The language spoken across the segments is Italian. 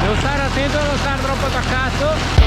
Devo stare attento a non stare troppo attaccato.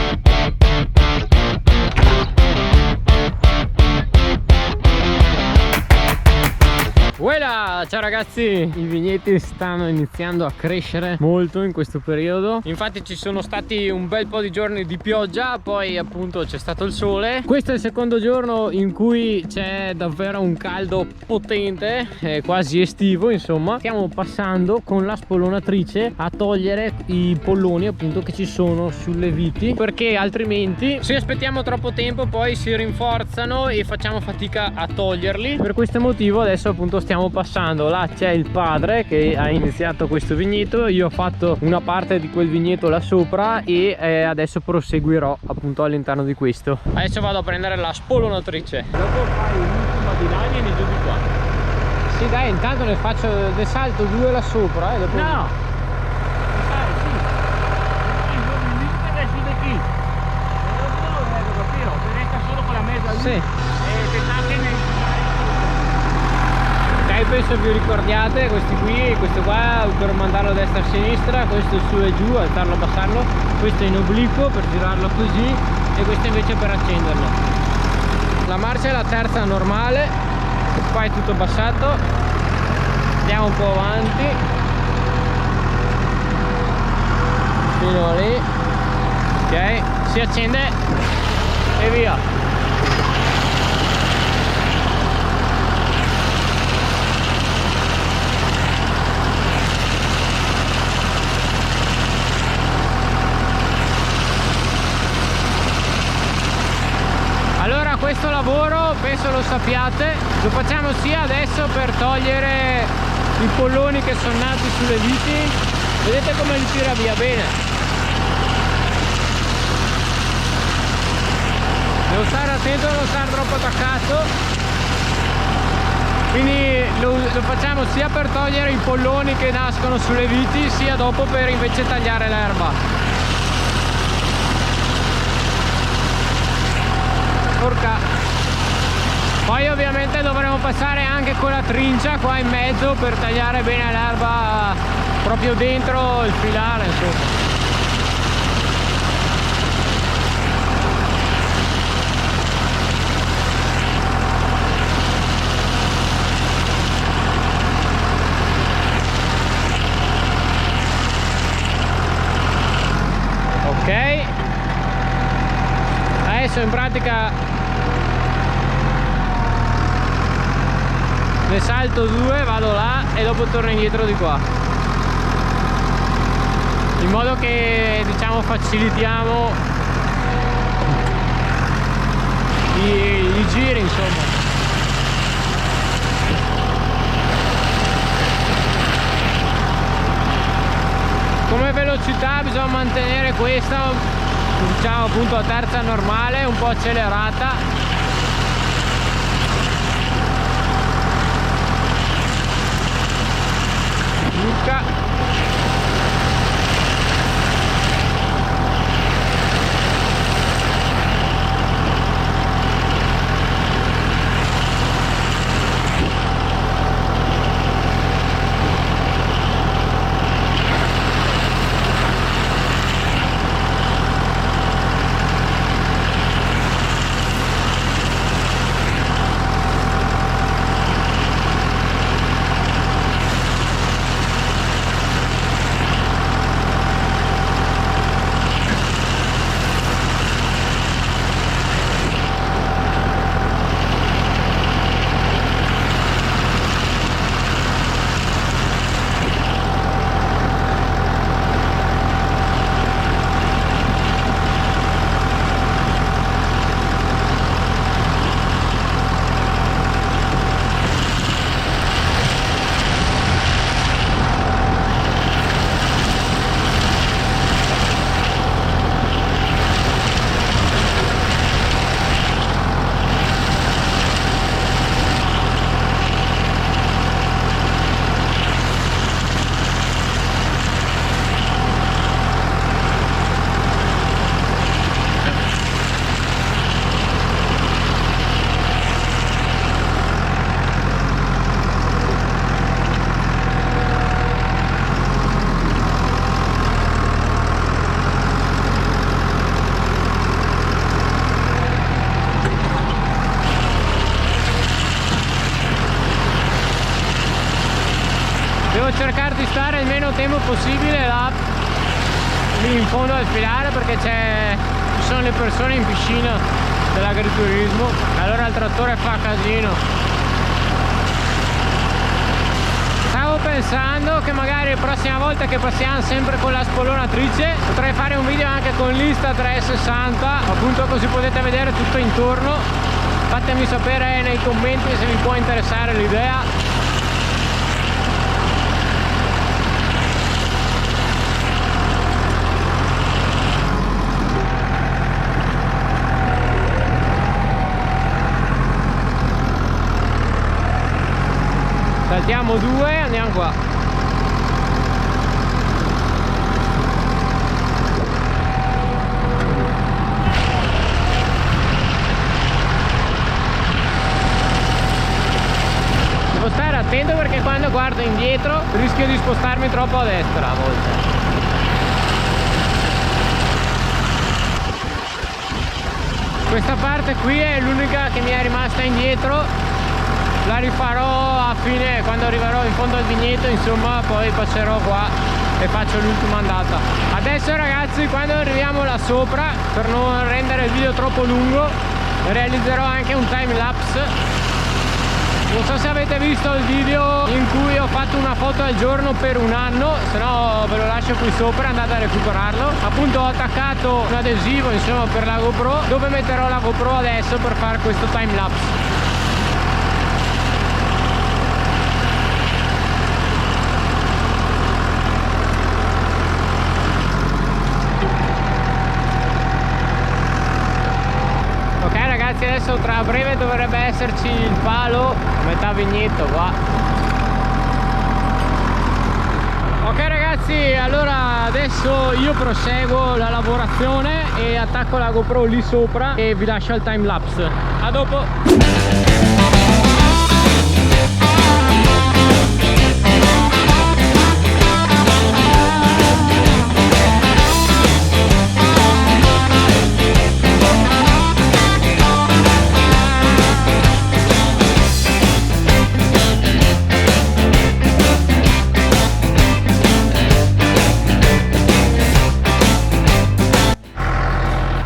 Voilà! Ciao ragazzi, i vigneti stanno iniziando a crescere molto in questo periodo. Infatti ci sono stati un bel po' di giorni di pioggia, poi appunto c'è stato il sole. Questo è il secondo giorno in cui c'è davvero un caldo potente, quasi estivo insomma. Stiamo passando con la spollonatrice a togliere i polloni appunto che ci sono sulle viti, perché altrimenti se aspettiamo troppo tempo poi si rinforzano e facciamo fatica a toglierli. Per questo motivo adesso appunto stiamo passando. Là c'è il padre che ha iniziato questo vigneto, io ho fatto una parte di quel vigneto là sopra e adesso proseguirò appunto all'interno di questo. Adesso vado a prendere la spollonatrice. Dopo fai l'ultima di là e vieni giù di qua. Sì dai, intanto ne faccio ne salto due là sopra e dopo... No! Sì. Penso vi ricordiate questi qui, questo qua per mandarlo a destra e a sinistra, questo su e giù, alzarlo, abbassarlo, questo in obliquo per girarlo così e questo invece per accenderlo. La marcia è la terza normale, qua è tutto abbassato, andiamo un po' avanti fino lì, ok, si accende e via. Questo lavoro penso lo sappiate, lo facciamo sia adesso per togliere i polloni che sono nati sulle viti, vedete come li tira via bene. Devo stare attento a non stare troppo attaccato, quindi lo facciamo sia per togliere i polloni che nascono sulle viti sia dopo per invece tagliare l'erba. Poi ovviamente dovremo passare anche con la trincia qua in mezzo per tagliare bene l'erba proprio dentro il filare insomma. Ok, adesso in pratica ne salto due, vado là e dopo torno indietro di qua, in modo che diciamo facilitiamo i giri insomma. Come velocità bisogna mantenere questa, diciamo appunto a terza normale, un po' accelerata. estremo possibile là lì in fondo al filare, perché ci sono le persone in piscina dell'agriturismo, allora il trattore fa casino. Stavo pensando che magari la prossima volta che passiamo sempre con la spollonatrice potrei fare un video anche con l'Insta360, appunto, così potete vedere tutto intorno. Fatemi sapere nei commenti se vi può interessare l'idea. Saltiamo 2, andiamo qua. Devo stare attento perché quando guardo indietro rischio di spostarmi troppo a destra a volte. Questa parte qui è l'unica che mi è rimasta indietro. La rifarò a fine, quando arriverò in fondo al vigneto, insomma, poi passerò qua e faccio l'ultima andata. Adesso ragazzi, quando arriviamo là sopra, per non rendere il video troppo lungo, realizzerò anche un time lapse. Non so se avete visto il video in cui ho fatto una foto al giorno per un anno, se no ve lo lascio qui sopra, andate a recuperarlo. Appunto ho attaccato un adesivo, insomma, per la GoPro, dove metterò la GoPro adesso per fare questo time lapse. Adesso tra breve dovrebbe esserci il palo metà vigneto qua. Ok ragazzi, allora adesso io proseguo la lavorazione e attacco la GoPro lì sopra e vi lascio al time lapse. A dopo.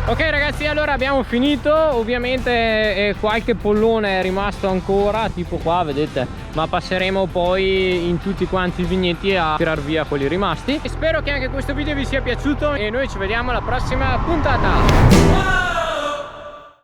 Ok ragazzi, allora abbiamo finito. Ovviamente qualche pollone è rimasto ancora, tipo qua vedete, ma passeremo poi in tutti quanti i vigneti a tirar via quelli rimasti. E spero che anche questo video vi sia piaciuto e noi ci vediamo alla prossima puntata.